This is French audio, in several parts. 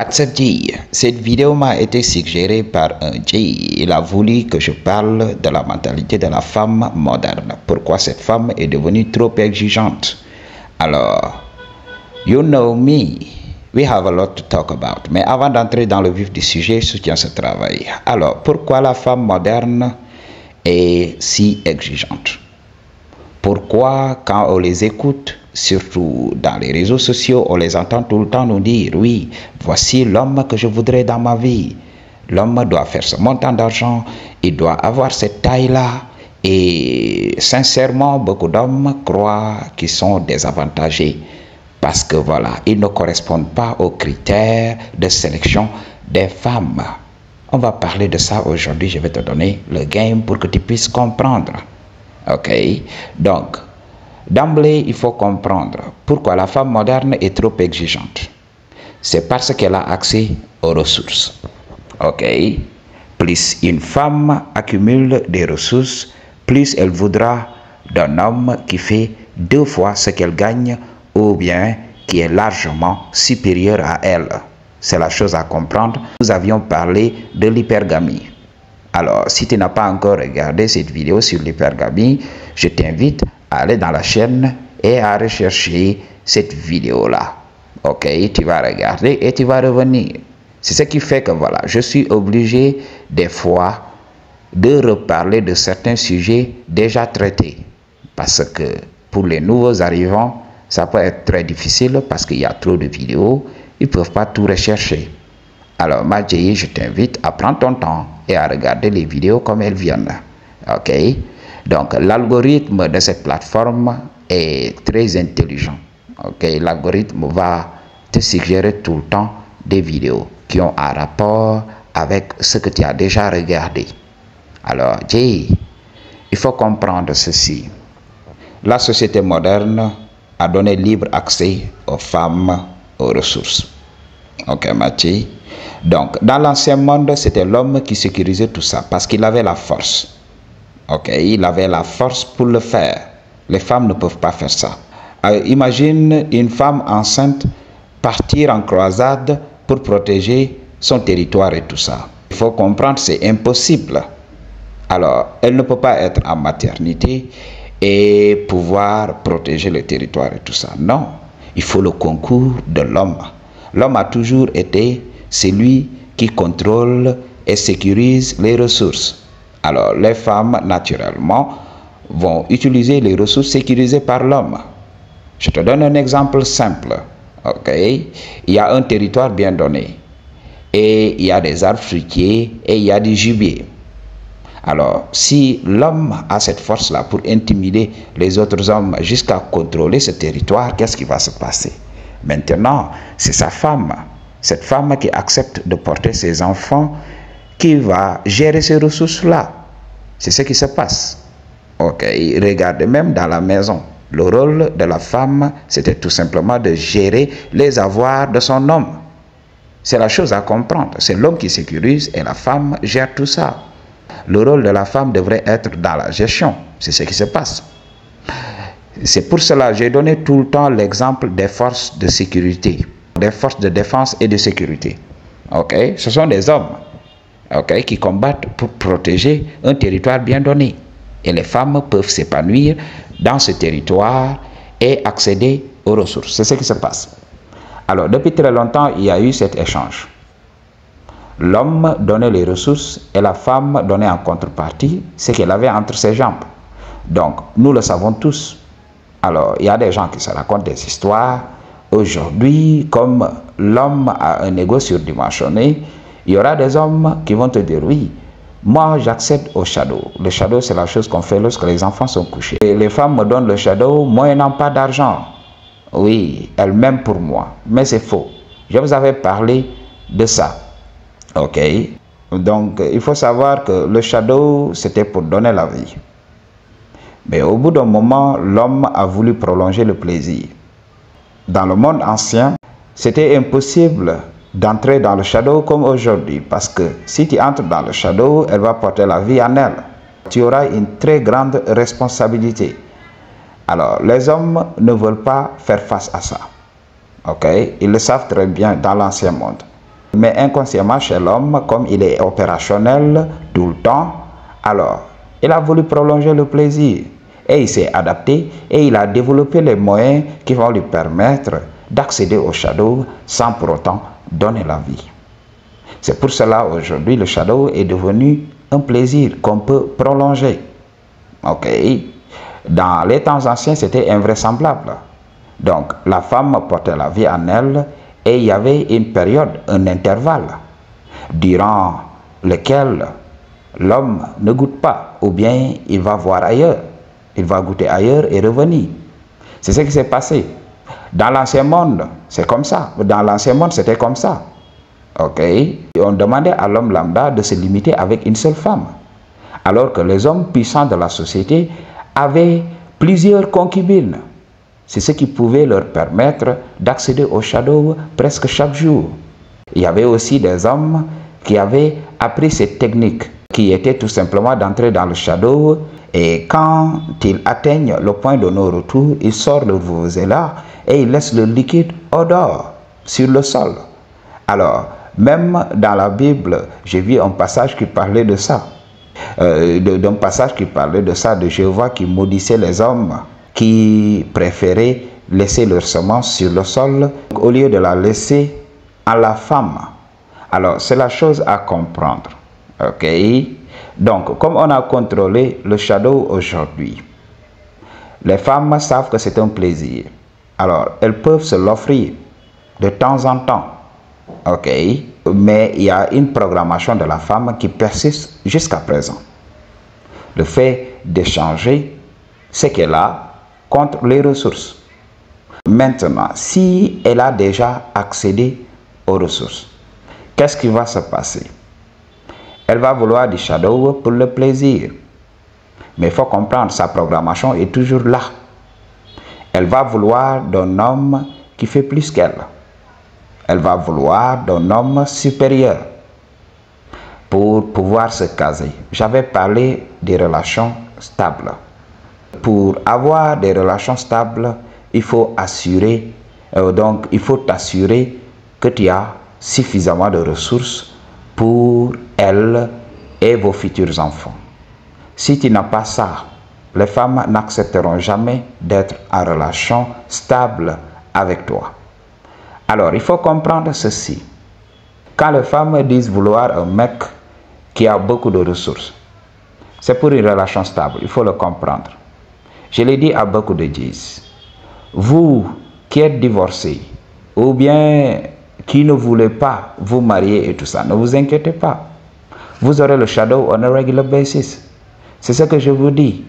Accept J. Cette vidéo m'a été suggérée par un J. Il a voulu que je parle de la mentalité de la femme moderne. Pourquoi cette femme est devenue trop exigeante? Alors, you know me. We have a lot to talk about. Mais avant d'entrer dans le vif du sujet, je soutiens ce travail. Alors, pourquoi la femme moderne est si exigeante? Pourquoi, quand on les écoute, surtout dans les réseaux sociaux, on les entend tout le temps nous dire, oui, voici l'homme que je voudrais dans ma vie. L'homme doit faire ce montant d'argent, il doit avoir cette taille-là. Et sincèrement, beaucoup d'hommes croient qu'ils sont désavantagés parce que voilà, ils ne correspondent pas aux critères de sélection des femmes. On va parler de ça aujourd'hui, je vais te donner le game pour que tu puisses comprendre. Ok, donc, d'emblée, il faut comprendre pourquoi la femme moderne est trop exigeante. C'est parce qu'elle a accès aux ressources. Ok, plus une femme accumule des ressources, plus elle voudra d'un homme qui fait 2 fois ce qu'elle gagne ou bien qui est largement supérieur à elle. C'est la chose à comprendre. Nous avions parlé de l'hypergamie. Alors, si tu n'as pas encore regardé cette vidéo sur l'hypergamie, je t'invite à aller dans la chaîne et à rechercher cette vidéo-là. Ok, tu vas regarder et tu vas revenir. C'est ce qui fait que voilà, je suis obligé des fois de reparler de certains sujets déjà traités. Parce que pour les nouveaux arrivants, ça peut être très difficile parce qu'il y a trop de vidéos, ils ne peuvent pas tout rechercher. Alors, Madjei, je t'invite à prendre ton temps et à regarder les vidéos comme elles viennent. Ok? Donc, l'algorithme de cette plateforme est très intelligent. Ok? L'algorithme va te suggérer tout le temps des vidéos qui ont un rapport avec ce que tu as déjà regardé. Alors, Jay, il faut comprendre ceci. La société moderne a donné libre accès aux femmes, aux ressources. Ok, Mathieu? Donc, dans l'ancien monde, c'était l'homme qui sécurisait tout ça parce qu'il avait la force. Ok, il avait la force pour le faire. Les femmes ne peuvent pas faire ça. Imagine une femme enceinte partir en croisade pour protéger son territoire et tout ça. Il faut comprendre, c'est impossible. Alors, elle ne peut pas être en maternité et pouvoir protéger le territoire et tout ça. Non, il faut le concours de l'homme. L'homme a toujours été celui qui contrôle et sécurise les ressources. Alors, les femmes, naturellement, vont utiliser les ressources sécurisées par l'homme. Je te donne un exemple simple. Ok? Il y a un territoire bien donné. Et il y a des arbres fruitiers et il y a du gibier. Alors, si l'homme a cette force-là pour intimider les autres hommes jusqu'à contrôler ce territoire, qu'est-ce qui va se passer? Maintenant, c'est sa femme. Cette femme qui accepte de porter ses enfants, qui va gérer ces ressources-là. C'est ce qui se passe. Ok, regardez même dans la maison. Le rôle de la femme, c'était tout simplement de gérer les avoirs de son homme. C'est la chose à comprendre. C'est l'homme qui sécurise et la femme gère tout ça. Le rôle de la femme devrait être dans la gestion. C'est ce qui se passe. C'est pour cela que j'ai donné tout le temps l'exemple des forces de sécurité, des forces de défense et de sécurité. Ok, ce sont des hommes, ok, qui combattent pour protéger un territoire bien donné. Et les femmes peuvent s'épanouir dans ce territoire et accéder aux ressources. C'est ce qui se passe. Alors, depuis très longtemps, il y a eu cet échange. L'homme donnait les ressources et la femme donnait en contrepartie ce qu'elle avait entre ses jambes. Donc, nous le savons tous. Alors, il y a des gens qui se racontent des histoires. Aujourd'hui, comme l'homme a un ego surdimensionné, il y aura des hommes qui vont te dire, oui, moi j'accède au shadow. Le shadow, c'est la chose qu'on fait lorsque les enfants sont couchés. Et les femmes me donnent le shadow, moi, n'ont pas d'argent. Oui, elles m'aiment pour moi. Mais c'est faux. Je vous avais parlé de ça. Ok? Donc, il faut savoir que le shadow, c'était pour donner la vie. Mais au bout d'un moment, l'homme a voulu prolonger le plaisir. Dans le monde ancien, c'était impossible d'entrer dans le shadow comme aujourd'hui. Parce que si tu entres dans le shadow, elle va porter la vie en elle. Tu auras une très grande responsabilité. Alors, les hommes ne veulent pas faire face à ça. Ok? Ils le savent très bien dans l'ancien monde. Mais inconsciemment chez l'homme, comme il est opérationnel tout le temps, alors il a voulu prolonger le plaisir. Et il s'est adapté et il a développé les moyens qui vont lui permettre d'accéder au shadow sans pour autant donner la vie. C'est pour cela aujourd'hui le shadow est devenu un plaisir qu'on peut prolonger. Ok. Dans les temps anciens, c'était invraisemblable. Donc la femme portait la vie en elle et il y avait une période, un intervalle, durant lequel l'homme ne goûte pas ou bien il va voir ailleurs. Il va goûter ailleurs et revenir. C'est ce qui s'est passé. Dans l'ancien monde, c'est comme ça. Dans l'ancien monde, c'était comme ça. Ok. Et on demandait à l'homme lambda de se limiter avec une seule femme. Alors que les hommes puissants de la société avaient plusieurs concubines. C'est ce qui pouvait leur permettre d'accéder au shadow presque chaque jour. Il y avait aussi des hommes qui avaient appris cette technique, qui était tout simplement d'entrer dans le shadow. Et quand ils atteignent le point de non-retour, ils sortent le vuvuzela et ils laissent le liquide au dehors, sur le sol. Alors, même dans la Bible, j'ai vu un passage qui parlait de ça. D'un passage qui parlait de ça, de Jéhovah qui maudissait les hommes qui préféraient laisser leur semence sur le sol au lieu de la laisser à la femme. Alors, c'est la chose à comprendre. Ok? Donc, comme on a contrôlé le shadow aujourd'hui, les femmes savent que c'est un plaisir. Alors, elles peuvent se l'offrir de temps en temps. Ok? Mais il y a une programmation de la femme qui persiste jusqu'à présent. Le fait d'échanger ce qu'elle a contre les ressources. Maintenant, si elle a déjà accédé aux ressources, qu'est-ce qui va se passer? Elle va vouloir du shadow pour le plaisir. Mais il faut comprendre, sa programmation est toujours là. Elle va vouloir d'un homme qui fait plus qu'elle. Elle va vouloir d'un homme supérieur pour pouvoir se caser. J'avais parlé des relations stables. Pour avoir des relations stables, il faut assurer, il faut t'assurer que tu as suffisamment de ressources pour elle et vos futurs enfants. Si tu n'as pas ça, les femmes n'accepteront jamais d'être en relation stable avec toi. Alors, il faut comprendre ceci. Quand les femmes disent vouloir un mec qui a beaucoup de ressources, c'est pour une relation stable, il faut le comprendre. Je l'ai dit à beaucoup de Djis. Vous qui êtes divorcés, ou bien qui ne voulez pas vous marier et tout ça, ne vous inquiétez pas. Vous aurez le shadow on a regular basis. C'est ce que je vous dis.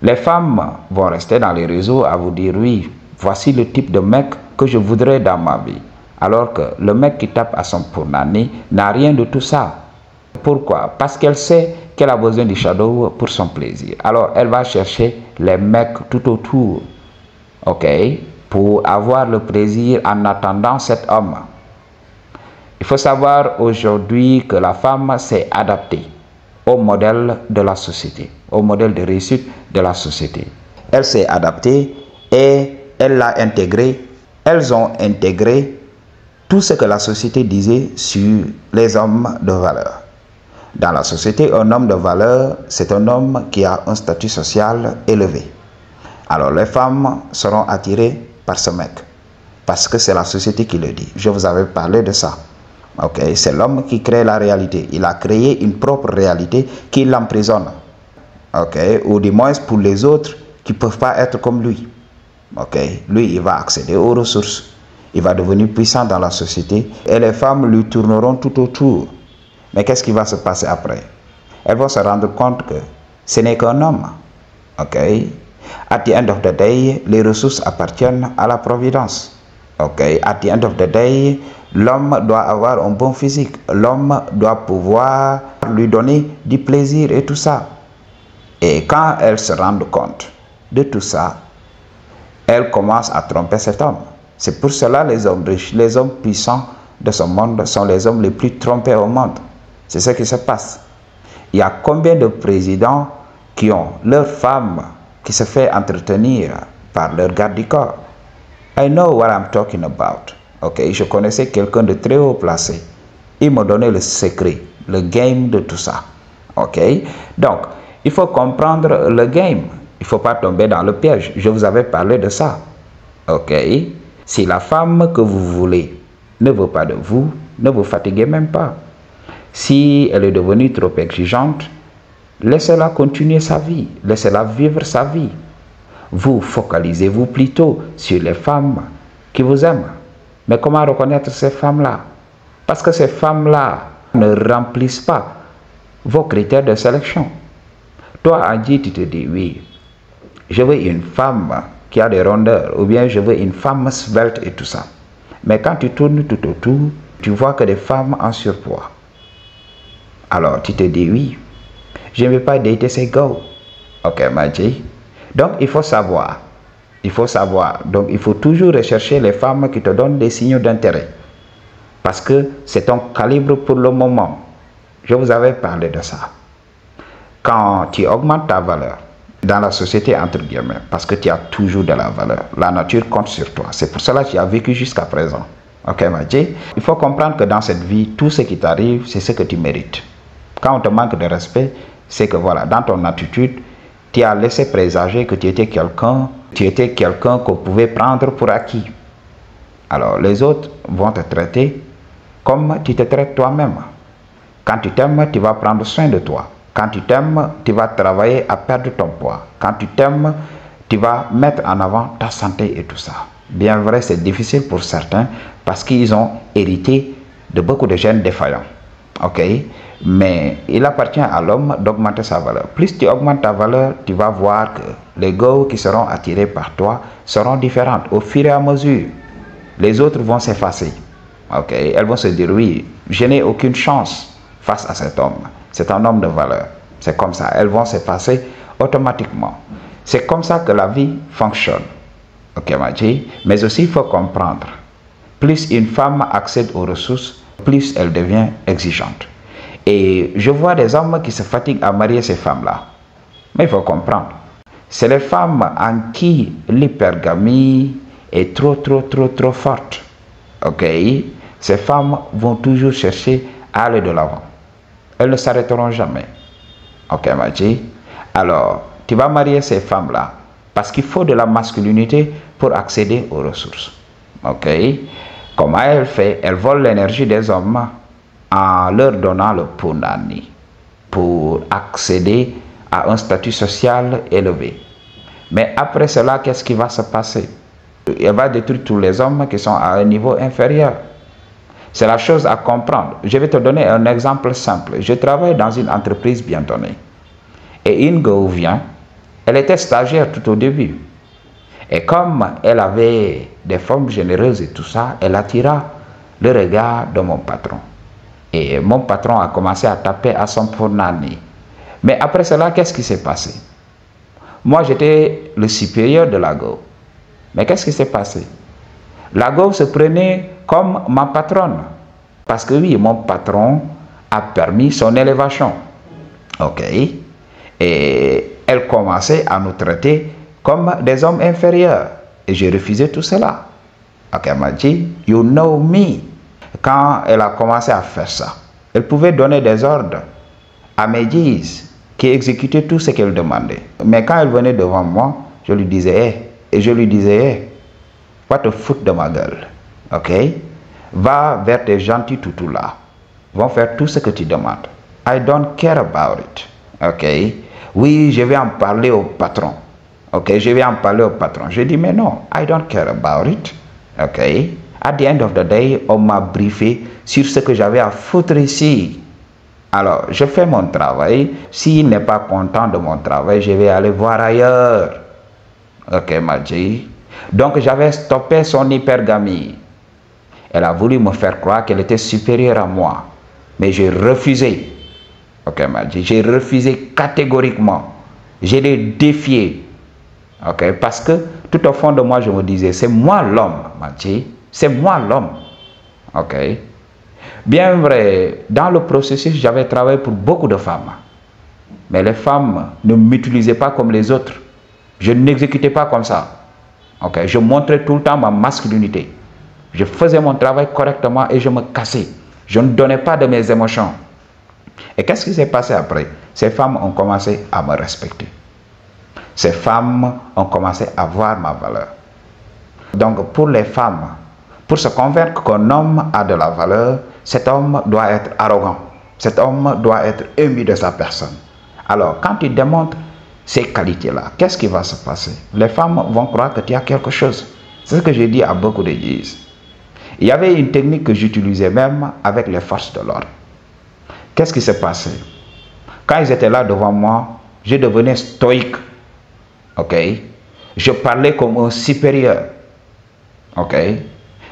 Les femmes vont rester dans les réseaux à vous dire oui, voici le type de mec que je voudrais dans ma vie. Alors que le mec qui tape à son punani n'a rien de tout ça. Pourquoi? Parce qu'elle sait qu'elle a besoin du shadow pour son plaisir. Alors elle va chercher les mecs tout autour. Ok? Pour avoir le plaisir en attendant cet homme. Il faut savoir aujourd'hui que la femme s'est adaptée au modèle de la société, au modèle de réussite de la société. Elle s'est adaptée et elle l'a intégré. Elles ont intégré tout ce que la société disait sur les hommes de valeur. Dans la société, un homme de valeur, c'est un homme qui a un statut social élevé. Alors les femmes seront attirées par ce mec, parce que c'est la société qui le dit. Je vous avais parlé de ça. Ok, c'est l'homme qui crée la réalité. Il a créé une propre réalité qui l'emprisonne. Ok, ou du moins pour les autres qui ne peuvent pas être comme lui. Ok, lui, il va accéder aux ressources. Il va devenir puissant dans la société et les femmes lui tourneront tout autour. Mais qu'est-ce qui va se passer après? Elles vont se rendre compte que ce n'est qu'un homme. Ok. At the end of the day, les ressources appartiennent à la providence. Ok. At the end of the day, l'homme doit avoir un bon physique. L'homme doit pouvoir lui donner du plaisir et tout ça. Et quand elles se rendent compte de tout ça, elles commencent à tromper cet homme. C'est pour cela les hommes riches, les hommes puissants de ce monde sont les hommes les plus trompés au monde. C'est ce qui se passe. Il y a combien de présidents qui ont leur femme qui se fait entretenir par leur garde du corps? I know what I'm talking about. Ok, je connaissais quelqu'un de très haut placé. Il me donnait le secret, le game de tout ça. Ok, donc il faut comprendre le game. Il ne faut pas tomber dans le piège. Je vous avais parlé de ça. Ok, si la femme que vous voulez ne veut pas de vous, ne vous fatiguez même pas. Si elle est devenue trop exigeante, laissez-la continuer sa vie, laissez-la vivre sa vie. Vous focalisez-vous plutôt sur les femmes qui vous aiment. Mais comment reconnaître ces femmes-là? Parce que ces femmes-là ne remplissent pas vos critères de sélection. Toi, Andy, tu te dis, oui, je veux une femme qui a des rondeurs, ou bien je veux une femme svelte et tout ça. Mais quand tu tournes tout autour, tu vois que des femmes en surpoids. Alors, tu te dis, oui, je ne vais pas dater ces gars. Ok, Madji. Donc, il faut savoir. Il faut savoir. Donc, il faut toujours rechercher les femmes qui te donnent des signaux d'intérêt. Parce que c'est ton calibre pour le moment. Je vous avais parlé de ça. Quand tu augmentes ta valeur dans la société, entre guillemets, parce que tu as toujours de la valeur, la nature compte sur toi. C'est pour cela que tu as vécu jusqu'à présent. Ok, Madji? Il faut comprendre que dans cette vie, tout ce qui t'arrive, c'est ce que tu mérites. Quand on te manque de respect, c'est que voilà, dans ton attitude, tu as laissé présager que tu étais quelqu'un qu'on pouvait prendre pour acquis. Alors, les autres vont te traiter comme tu te traites toi-même. Quand tu t'aimes, tu vas prendre soin de toi. Quand tu t'aimes, tu vas travailler à perdre ton poids. Quand tu t'aimes, tu vas mettre en avant ta santé et tout ça. Bien vrai, c'est difficile pour certains parce qu'ils ont hérité de beaucoup de gènes défaillants. Ok? Mais il appartient à l'homme d'augmenter sa valeur. Plus tu augmentes ta valeur, tu vas voir que les gars qui seront attirés par toi seront différentes au fur et à mesure. Les autres vont s'effacer. Ok? Elles vont se dire, oui, je n'ai aucune chance face à cet homme. C'est un homme de valeur. C'est comme ça. Elles vont s'effacer automatiquement. C'est comme ça que la vie fonctionne. Ok, Madji? Mais aussi, il faut comprendre. Plus une femme accède aux ressources, plus elle devient exigeante. Et je vois des hommes qui se fatiguent à marier ces femmes-là. Mais il faut comprendre. C'est les femmes en qui l'hypergamie est trop forte. Ok? Ces femmes vont toujours chercher à aller de l'avant. Elles ne s'arrêteront jamais. Ok, Madji? Alors, tu vas marier ces femmes-là parce qu'il faut de la masculinité pour accéder aux ressources. Ok? Comment elle fait? Elle vole l'énergie des hommes en leur donnant le punani pour accéder à un statut social élevé. Mais après cela, qu'est-ce qui va se passer? Elle va détruire tous les hommes qui sont à un niveau inférieur. C'est la chose à comprendre. Je vais te donner un exemple simple. Je travaille dans une entreprise bien donnée. Et une go vient, elle était stagiaire tout au début. Et comme elle avait des formes généreuses et tout ça, elle attira le regard de mon patron. Et mon patron a commencé à taper à son punani. Mais après cela, qu'est-ce qui s'est passé? Moi, j'étais le supérieur de la go. Mais qu'est-ce qui s'est passé? La go se prenait comme ma patronne. Parce que oui, mon patron a permis son élévation. Ok? Et elle commençait à nous traiter comme des hommes inférieurs. Et j'ai refusé tout cela. Ok, elle m'a dit, you know me. Quand elle a commencé à faire ça, elle pouvait donner des ordres à mes guises qui exécutaient tout ce qu'elle demandait. Mais quand elle venait devant moi, je lui disais, hey, et je lui disais, hey, va te foutre de ma gueule. Ok? Va vers tes gentils toutous là. Vont faire tout ce que tu demandes. I don't care about it. Ok? Oui, je vais en parler au patron. Ok? Je vais en parler au patron. Je dis, mais non, I don't care about it. Ok? At the end of the day, on m'a briefé sur ce que j'avais à foutre ici. Alors, je fais mon travail. S'il n'est pas content de mon travail, je vais aller voir ailleurs. Ok, Madji? Donc, j'avais stoppé son hypergamie. Elle a voulu me faire croire qu'elle était supérieure à moi. Mais j'ai refusé. Ok, Madji? J'ai refusé catégoriquement. Je l'ai défié. Ok? Parce que tout au fond de moi, je me disais, c'est moi l'homme, Madji. C'est moi l'homme. Ok? Bien vrai, dans le processus, j'avais travaillé pour beaucoup de femmes. Mais les femmes ne m'utilisaient pas comme les autres. Je n'exécutais pas comme ça. Ok? Je montrais tout le temps ma masculinité. Je faisais mon travail correctement et je me cassais. Je ne donnais pas de mes émotions. Et qu'est-ce qui s'est passé après? Ces femmes ont commencé à me respecter. Ces femmes ont commencé à voir ma valeur. Donc pour les femmes, pour se convaincre qu'un homme a de la valeur, cet homme doit être arrogant. Cet homme doit être ému de sa personne. Alors quand tu démontres ces qualités-là, qu'est-ce qui va se passer? Les femmes vont croire que tu as quelque chose. C'est ce que j'ai dit à beaucoup d'églises. Il y avait une technique que j'utilisais même avec les forces de l'ordre. Qu'est-ce qui s'est passé? Quand ils étaient là devant moi, je devenais stoïque. Ok? Je parlais comme un supérieur. Ok?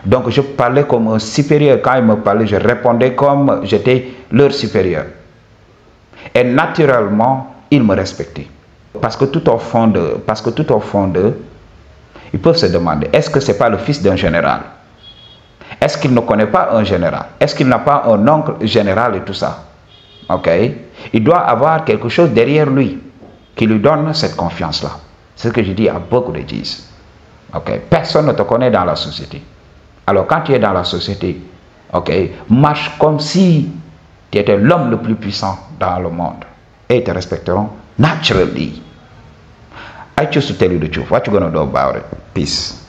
Donc je parlais comme un supérieur. Quand ils me parlaient, je répondais comme j'étais leur supérieur. Et naturellement, ils me respectaient. Parce que tout au fond d'eux, ils peuvent se demander, est-ce que ce n'est pas le fils d'un général? Est-ce qu'il ne connaît pas un général? Est-ce qu'il n'a pas un oncle général et tout ça? Ok? Il doit avoir quelque chose derrière lui qui lui donne cette confiance-là. C'est ce que je dis à beaucoup d'églises. Ok? Personne ne te connaît dans la société. Alors quand tu es dans la société, ok, marche comme si tu étais l'homme le plus puissant dans le monde. Et ils te respecteront naturally. I choose to tell you the truth. What you gonna do about it? Peace.